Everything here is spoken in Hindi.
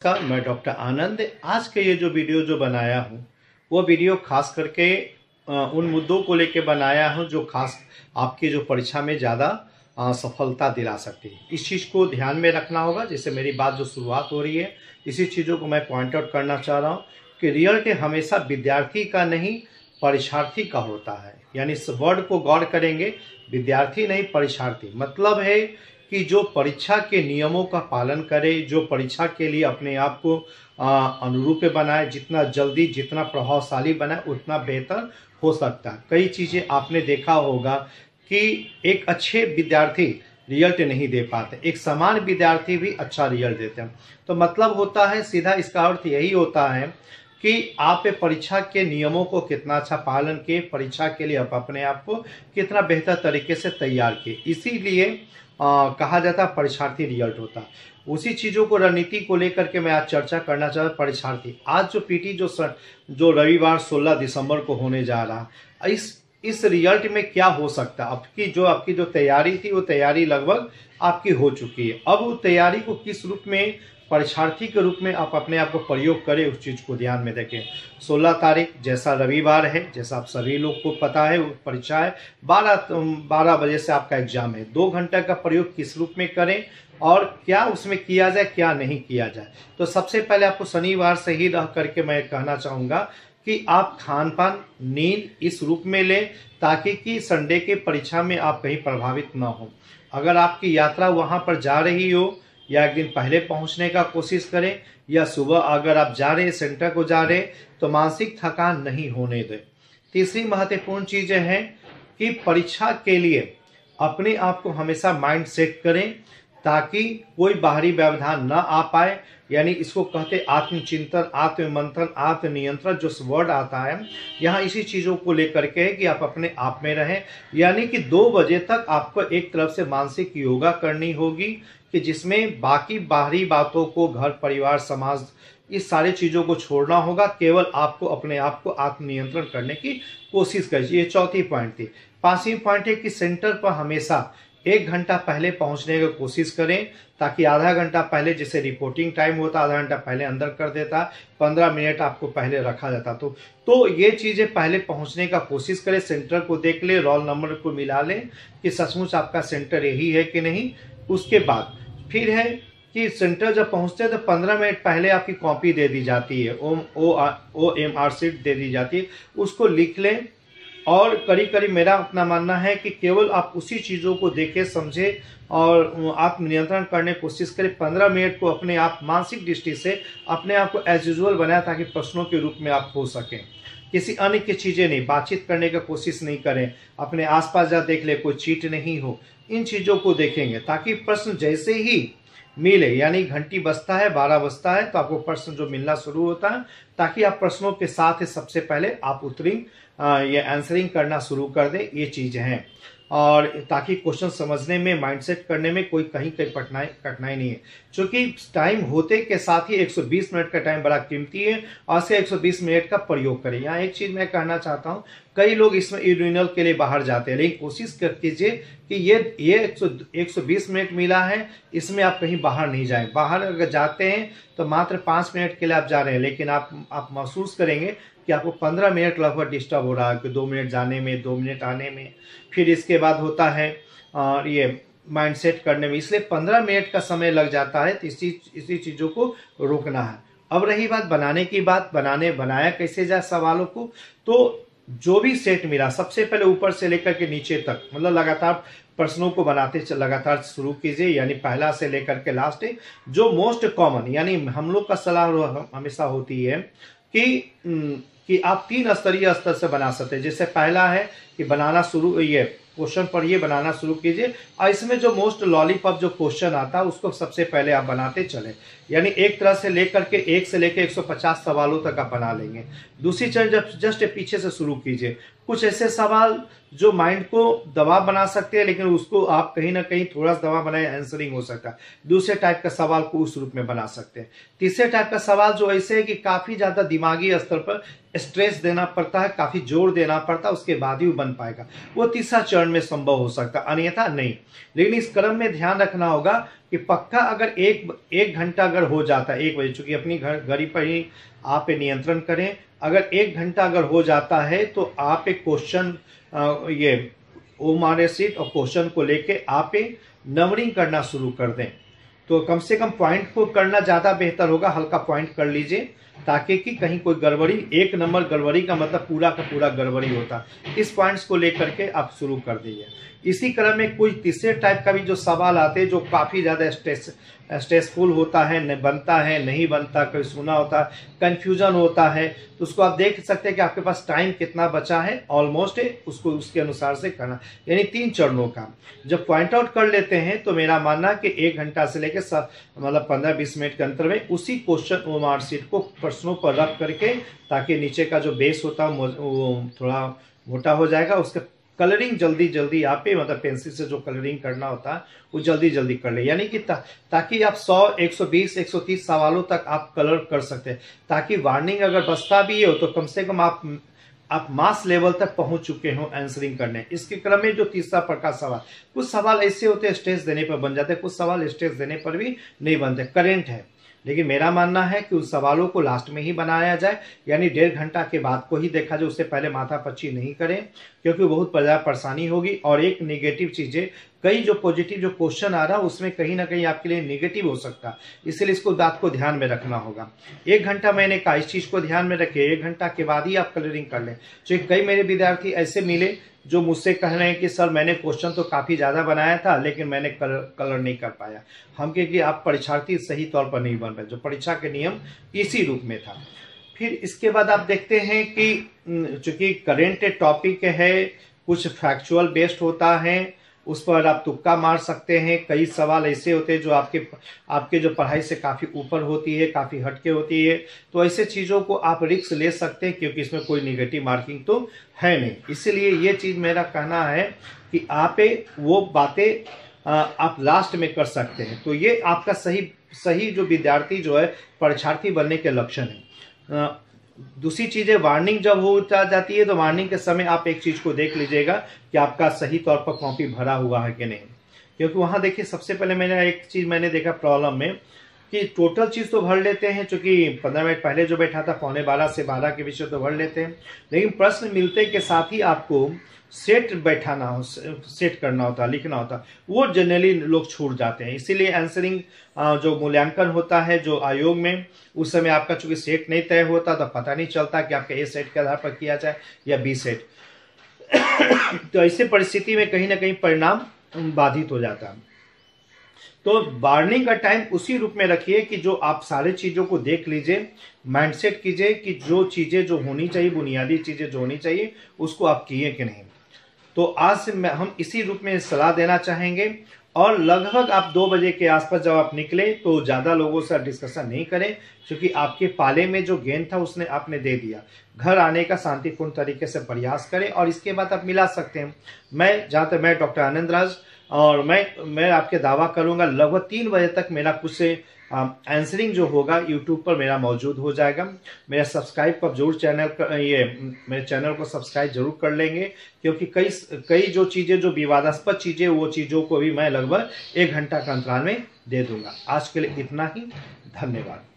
नमस्कार, मैं डॉक्टर आनंद। आज के ये जो वीडियो जो बनाया हूँ वो वीडियो खास करके उन मुद्दों को लेके बनाया हूँ जो खास आपकी जो परीक्षा में ज़्यादा सफलता दिला सकती है। इस चीज़ को ध्यान में रखना होगा। जैसे मेरी बात जो शुरुआत हो रही है, इसी चीज़ों को मैं पॉइंट आउट करना चाह रहा हूँ कि रिजल्ट हमेशा विद्यार्थी का नहीं परीक्षार्थी का होता है। यानी इस वर्ड को गौर करेंगे, विद्यार्थी नहीं परीक्षार्थी। मतलब है कि जो परीक्षा के नियमों का पालन करे, जो परीक्षा के लिए अपने आप को अनुरूप बनाए, जितना जल्दी जितना प्रभावशाली बनाए उतना बेहतर हो सकता है। कई चीज़ें आपने देखा होगा कि एक अच्छे विद्यार्थी रिजल्ट नहीं दे पाते, एक समान विद्यार्थी भी अच्छा रिजल्ट देते हैं। तो मतलब होता है सीधा, इसका अर्थ यही होता है कि आप परीक्षा के नियमों को कितना अच्छा पालन किए, परीक्षा के लिए आप अपने आप को कितना बेहतर तरीके से तैयार किए। इसीलिए कहा जाता है परीक्षार्थी रिजल्ट होता है। उसी चीज़ों को, रणनीति को लेकर के मैं आज चर्चा करना चाहता हूँ। परीक्षार्थी आज जो पीटी जो रविवार 16 दिसंबर को होने जा रहा है, इस रिजल्ट में क्या हो सकता है। आपकी जो तैयारी थी वो तैयारी लगभग आपकी हो चुकी है। अब वो तैयारी को किस रूप में, परीक्षार्थी के रूप में आप अपने आप को प्रयोग करें, उस चीज़ को ध्यान में रखें। 16 तारीख जैसा रविवार है, जैसा आप सभी लोग को पता है, परीक्षा है। 12 बजे से आपका एग्जाम है। 2 घंटे का प्रयोग किस रूप में करें और क्या उसमें किया जाए, क्या नहीं किया जाए। तो सबसे पहले आपको शनिवार से ही रह करके मैं कहना चाहूँगा कि आप खान पान, नींद इस रूप में लें ताकि कि संडे के परीक्षा में आप कहीं प्रभावित ना हो। अगर आपकी यात्रा वहाँ पर जा रही हो, या एक दिन पहले पहुंचने का कोशिश करें, या सुबह अगर आप जा रहे हैं, सेंटर को जा रहे हैं, तो मानसिक थकान नहीं होने दें। तीसरी महत्वपूर्ण चीज़ है कि परीक्षा के लिए अपने आप को हमेशा माइंड सेट करें ताकि कोई बाहरी व्यवधान ना आ पाए। यानी इसको कहते आत्मचिंतन, आत्ममंथन, आत्मनियंत्रण जो वर्ड आता है यहाँ इसी चीज़ों को लेकर के है कि आप अपने आप में रहें। यानी कि 2 बजे तक आपको एक तरफ से मानसिक योगा करनी होगी कि जिसमें बाकी बाहरी बातों को, घर परिवार समाज, इस सारी चीज़ों को छोड़ना होगा। केवल आपको अपने आप को आत्मनियंत्रण करने की कोशिश करिए। ये चौथी पॉइंट थी। 5वीं पॉइंट है कि सेंटर पर हमेशा 1 घंटा पहले पहुंचने की कोशिश करें ताकि आधा घंटा पहले, जैसे रिपोर्टिंग टाइम होता आधा घंटा पहले अंदर कर देता, 15 मिनट आपको पहले रखा जाता। तो ये चीज़ें पहले पहुंचने का कोशिश करें। सेंटर को देख ले, रोल नंबर को मिला लें कि सचमुच आपका सेंटर यही है कि नहीं। उसके बाद फिर है कि सेंटर जब पहुंचते हैं तो 15 मिनट पहले आपकी कॉपी दे दी जाती है, OMR शीट दे दी जाती है, उसको लिख लें। और करीब मेरा अपना मानना है कि केवल आप उसी चीज़ों को देखें, समझें और आत्मनियंत्रण करने की कोशिश करें। 15 मिनट को अपने आप मानसिक दृष्टि से अपने आप को एज यूजुअल बनाएं ताकि प्रश्नों के रूप में आप हो सकें। किसी अन्य की चीज़ें नहीं, बातचीत करने की कोशिश नहीं करें। अपने आसपास जा देख ले, कोई चीट नहीं हो, इन चीज़ों को देखेंगे ताकि प्रश्न जैसे ही मिले, यानी घंटी बजता है, 12 बजता है, तो आपको प्रश्न जो मिलना शुरू होता है ताकि आप प्रश्नों के साथ ही सबसे पहले आप ये आंसरिंग करना शुरू कर दें। ये चीज़ हैं और ताकि क्वेश्चन समझने में, माइंडसेट करने में कोई कहीं कठिनाई नहीं है। क्योंकि टाइम होते के साथ ही 120 मिनट का टाइम बड़ा कीमती है और से 120 मिनट का प्रयोग करें। यहाँ एक चीज़ मैं कहना चाहता हूँ, कई लोग इसमें यूरिनल के लिए बाहर जाते हैं, लेकिन कोशिश कीजिए कि ये 120 मिनट मिला है, इसमें आप कहीं बाहर नहीं जाएं। बाहर अगर जाते हैं तो मात्र 5 मिनट के लिए आप जा रहे हैं, लेकिन आप महसूस करेंगे कि आपको 15 मिनट लगभग डिस्टर्ब हो रहा है कि 2 मिनट जाने में, 2 मिनट आने में। फिर इसके बाद होता है ये माइंड सेट करने में, इसलिए 15 मिनट का समय लग जाता है। तो इसी चीज़ों को रोकना है। अब रही बात बनाने की बात, बनाया कैसे जाए सवालों को। तो जो भी सेट मिला, सबसे पहले ऊपर से लेकर के नीचे तक, मतलब लगातार प्रश्नों को बनाते लगातार शुरू कीजिए। यानी पहला से लेकर के लास्ट जो मोस्ट कॉमन, यानी हम लोग का सलाह हमेशा होती है कि आप 3 स्तरीय स्तर से बना सकते हैं। जैसे पहला है कि बनाना शुरू, ये क्वेश्चन पढ़िए, बनाना शुरू कीजिए और इसमें जो मोस्ट लॉलीपॉप जो क्वेश्चन आता है उसको सबसे पहले आप बनाते चले। यानी एक तरह से लेकर के 1 से लेकर 150 सवालों तक आप बना लेंगे। दूसरी चरण जब जस्ट पीछे से शुरू कीजिए, कुछ ऐसे सवाल जो माइंड को दबाव बना सकते हैं, लेकिन उसको आप कहीं ना कहीं थोड़ा सा दबाव बनाए आंसरिंग हो सकता है। दूसरे टाइप का सवाल को उस रूप में बना सकते हैं। तीसरे टाइप का सवाल जो ऐसे है कि काफी ज्यादा दिमागी स्तर पर स्ट्रेस देना पड़ता है, काफी जोर देना पड़ता है, उसके बाद ही वो बन पाएगा, वो तीसरा चरण में संभव हो सकता है, अन्यथा नहीं। लेकिन इस क्रम में ध्यान रखना होगा कि पक्का अगर एक घंटा अगर हो जाता है 1 बजे, चूंकि अपनी घड़ी पर ही आप नियंत्रण करें, अगर 1 घंटा अगर हो जाता है तो आप एक क्वेश्चन ये ओएमआर शीट और क्वेश्चन को लेके आप नंबरिंग करना शुरू कर दें। तो कम से कम पॉइंट को करना ज्यादा बेहतर होगा, हल्का पॉइंट कर लीजिए ताकि कि कहीं कोई गड़बड़ी, 1 नंबर गड़बड़ी का मतलब पूरा का पूरा गड़बड़ी होता। इस पॉइंट्स को लेकर के आप शुरू कर दीजिए। इसी क्रम में कोई तीसरे टाइप का भी जो सवाल आते हैं जो काफी ज्यादा स्ट्रेसफुल होता है, न बनता है नहीं बनता, कभी सुना होता है, कंफ्यूजन होता है, तो उसको आप देख सकते हैं कि आपके पास टाइम कितना बचा है, ऑलमोस्ट है, उसको उसके अनुसार से करना। यानी 3 चरणों का जब पॉइंट आउट कर लेते हैं तो मेरा मानना कि 1 घंटा से लेकर मतलब 15-20 मिनट के अंतर में उसी क्वेश्चन ओएमआर शीट को प्रश्नों पर रख करके, ताकि नीचे का जो बेस होता है वो थोड़ा मोटा हो जाएगा, उसका कलरिंग जल्दी आप मतलब पेंसिल से जो कलरिंग करना होता है वो जल्दी कर ले। यानी कि ताकि आप 100, 120, 130 सवालों तक आप कलर कर सकते हैं, ताकि वार्निंग अगर बचता भी हो तो कम से कम आप मास लेवल तक पहुंच चुके हो आंसरिंग करने। इसके क्रम में जो तीसरा प्रकार सवाल, कुछ सवाल ऐसे होते हैं स्ट्रेस देने पर बन जाते हैं, कुछ सवाल स्ट्रेस देने पर भी नहीं बनते, करेंट है। लेकिन मेरा मानना है कि उन सवालों को लास्ट में ही बनाया जाए, यानी 1.5 घंटा के बाद को ही देखा जाए, उससे पहले माथापच्ची नहीं करें, क्योंकि बहुत परेशानी होगी। और एक नेगेटिव चीजें, कई जो पॉजिटिव जो क्वेश्चन आ रहा है उसमें कहीं ना कहीं आपके लिए नेगेटिव हो सकता है, इसलिए इसको बात को ध्यान में रखना होगा। 1 घंटा मैंने कहा, इस चीज को ध्यान में रखिए, 1 घंटा के बाद ही आप कलरिंग कर लें। तो कई मेरे विद्यार्थी ऐसे मिले जो मुझसे कह रहे हैं कि सर मैंने क्वेश्चन तो काफी ज्यादा बनाया था लेकिन मैंने कलर नहीं कर पाया। हम कहें कि आप परीक्षार्थी सही तौर पर नहीं बन पाए, जो परीक्षा के नियम इसी रूप में था। फिर इसके बाद आप देखते हैं कि चूंकि करेंट टॉपिक है, कुछ फैक्चुअल बेस्ड होता है, उस पर आप तुक्का मार सकते हैं। कई सवाल ऐसे होते हैं जो आपके जो पढ़ाई से काफी ऊपर होती है, काफी हटके होती है, तो ऐसे चीजों को आप रिस्क ले सकते हैं, क्योंकि इसमें कोई निगेटिव मार्किंग तो है नहीं। इसलिए ये चीज मेरा कहना है कि आप वो बातें आप लास्ट में कर सकते हैं। तो ये आपका सही जो विद्यार्थी जो है परीक्षार्थी बनने के लक्षण है। दूसरी चीजें, वार्निंग जब हो जाती है तो वार्निंग के समय आप एक चीज को देख लीजिएगा कि आपका सही तौर पर कॉपी भरा हुआ है कि नहीं। क्योंकि वहां देखिए सबसे पहले एक चीज मैंने देखा प्रॉब्लम में कि टोटल चीज तो भर लेते हैं, चूंकि 15 मिनट पहले जो बैठा था 11:15 से 12 के विषय तो भर लेते हैं, लेकिन प्रश्न मिलते के साथ ही आपको सेट बैठाना हो, सेट करना होता, लिखना होता, वो जनरली लोग छूट जाते हैं। इसीलिए आंसरिंग जो मूल्यांकन होता है जो आयोग में, उस समय आपका चूंकि सेट नहीं तय होता तो पता नहीं चलता कि आपका ए सेट के आधार पर किया जाए या बी सेट। तो ऐसे परिस्थिति में कहीं ना कहीं परिणाम बाधित हो जाता है। तो वार्निंग का टाइम उसी रूप में रखिए कि जो आप सारे चीजों को देख लीजिए, माइंडसेट कीजिए कि जो चीजें जो होनी चाहिए, बुनियादी चीजें जो होनी चाहिए उसको आप किए कि नहीं। तो आज से हम इसी रूप में सलाह देना चाहेंगे। और लगभग आप 2 बजे के आसपास जब आप निकले तो ज्यादा लोगों से डिस्कशन नहीं करें, क्योंकि आपके पाले में जो गेंद था उसने आपने दे दिया। घर आने का शांतिपूर्ण तरीके से प्रयास करें और इसके बाद आप मिला सकते हैं। मैं डॉक्टर आनंद राज, और मैं आपके दावा करूंगा लगभग 3 बजे तक मेरा कुछ आंसरिंग जो होगा यूट्यूब पर मेरा मौजूद हो जाएगा। मेरा सब्सक्राइब पर जरूर मेरे चैनल को सब्सक्राइब जरूर कर लेंगे, क्योंकि कई जो चीजें जो विवादास्पद चीजें वो चीजों को भी मैं लगभग 1 घंटा का अंतराल में दे दूंगा। आज के लिए इतना ही, धन्यवाद।